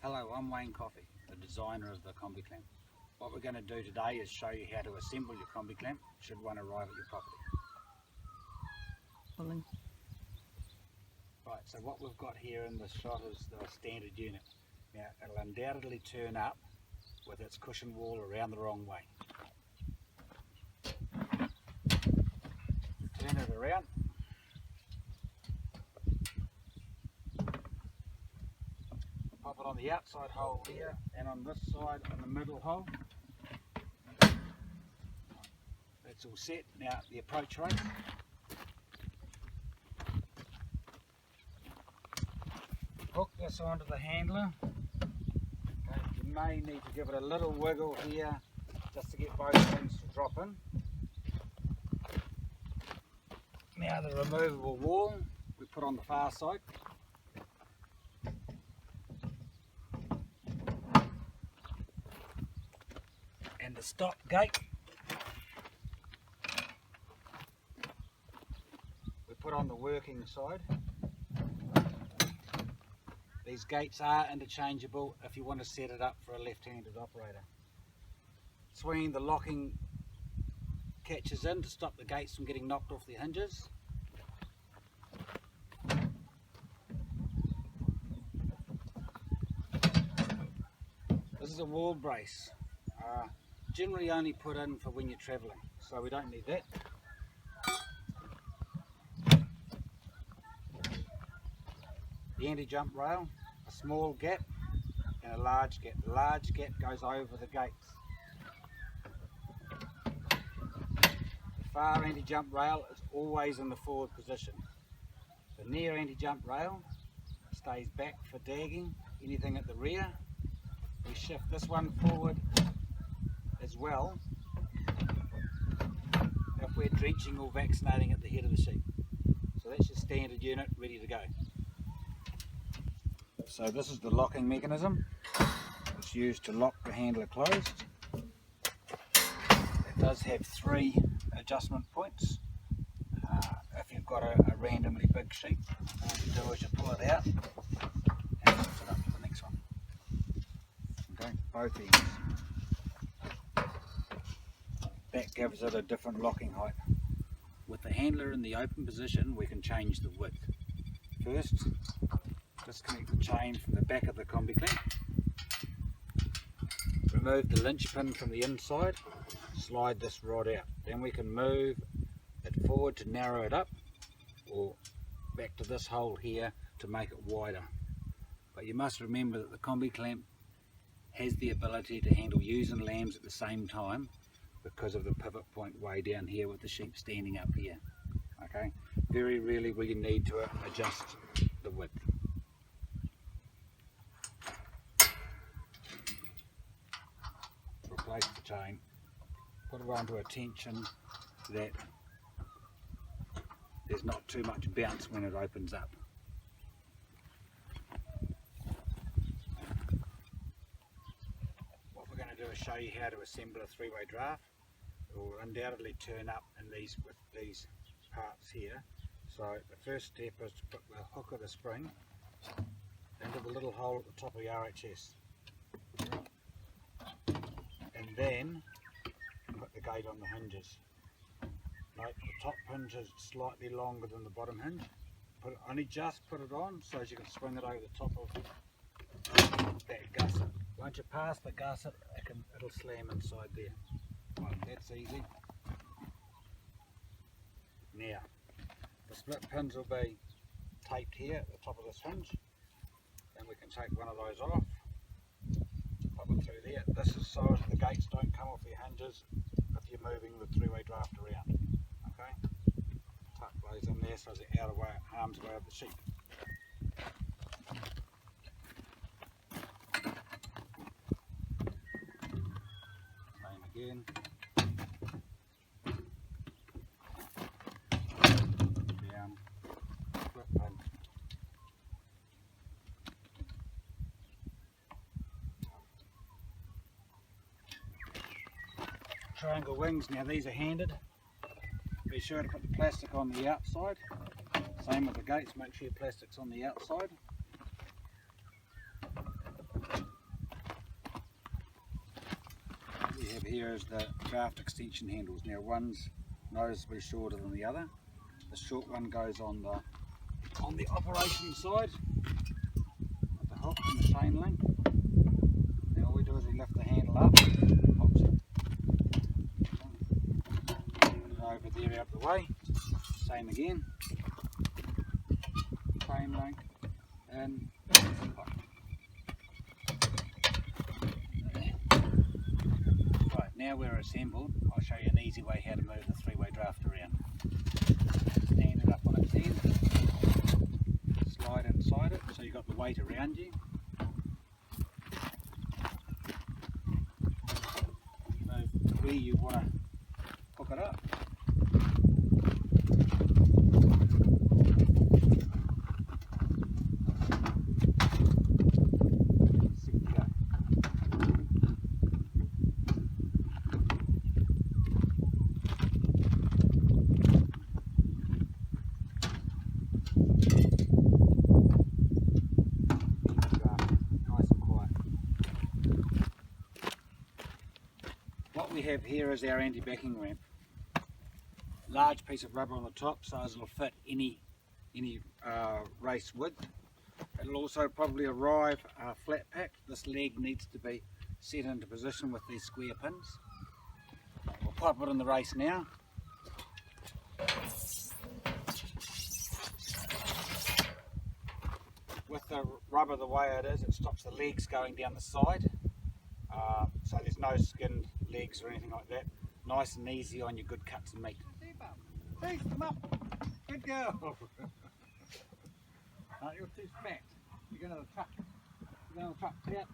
Hello, I'm Coffey, the designer of the Combi clamp. What we're going to do today is show you how to assemble your Combi clamp should one arrive at your property. Right, so what we've got here in this shot is the standard unit. Now it'll undoubtedly turn up with its cushion wall around the wrong way. Turn it around. Pop it on the outside hole here and on this side on the middle hole. That's all set. Now the approach rate. Hook this onto the handler. Okay, you may need to give it a little wiggle here just to get both things to drop in. Now the removable wall we put on the far side. And the stop gate we put on the working side. These gates are interchangeable if you want to set it up for a left-handed operator. Swinging the locking catches in to stop the gates from getting knocked off the hinges. This is a wall brace. Generally only put in for when you're travelling, so we don't need that. The anti-jump rail, a small gap and a large gap. The large gap goes over the gates. The far anti-jump rail is always in the forward position. The near anti-jump rail stays back for dagging anything at the rear. We shift this one forward as well if we're drenching or vaccinating at the head of the sheep. So that's your standard unit ready to go. So this is the locking mechanism. It's used to lock the handler closed. It does have 3 adjustment points. If you've got a randomly big sheep, all you do is you pull it out and lift it up to the next one. Okay, both ends. That gives it a different locking height. With the handler in the open position, we can change the width. First, disconnect the chain from the back of the Combi clamp. Remove the linch pin from the inside. Slide this rod out. Then we can move it forward to narrow it up, or back to this hole here to make it wider. But you must remember that the Combi clamp has the ability to handle ewes and lambs at the same time, because of the pivot point way down here with the sheep standing up here. Okay, very rarely will you need to adjust the width. Replace the chain, put it onto a tension that there's not too much bounce when it opens up. What we're going to do is show you how to assemble a 3-way draft. It will undoubtedly turn up in these with these parts here. So the first step is to put the hook of the spring into the little hole at the top of the RHS, and then put the gate on the hinges. Note the top hinge is slightly longer than the bottom hinge. Only just put it on so as you can swing it over the top of that gusset. Once you pass the gusset, it'll slam inside there. Right, that's easy. Now, the split pins will be taped here at the top of this hinge, and we can take one of those off, pop it through there. This is so that the gates don't come off your hinges if you're moving the 3-way draft around. Okay, tuck those in there so they're out of harm's way of the sheep. Same again. Down, flip pin. Triangle wings, now these are handed. Be sure to put the plastic on the outside. Same with the gates, make sure your plastic's on the outside. here is the draft extension handles. Now one's noticeably shorter than the other. The short one goes on the operation side with the hook and the chain link. Now all we do is we lift the handle up, pops it, put it over there out of the way. Same again. Chain link and pop. Right, now we're assembled, I'll show you an easy way how to move the three-way draft around. Stand it up on its end, slide inside it so you've got the weight around you. Move to where you want to hook it up. What we have here is our anti-backing ramp. Large piece of rubber on the top so as it'll fit any race width. It'll also probably arrive flat packed. This leg needs to be set into position with these square pins. We'll pop it in the race now. With the rubber the way it is, it stops the legs going down the side. So there's no skinned legs or anything like that. Nice and easy on your good cuts of meat. Hey, come up. Good girl. You're too fat. You're going to the truck. You're going to the truck. Get out.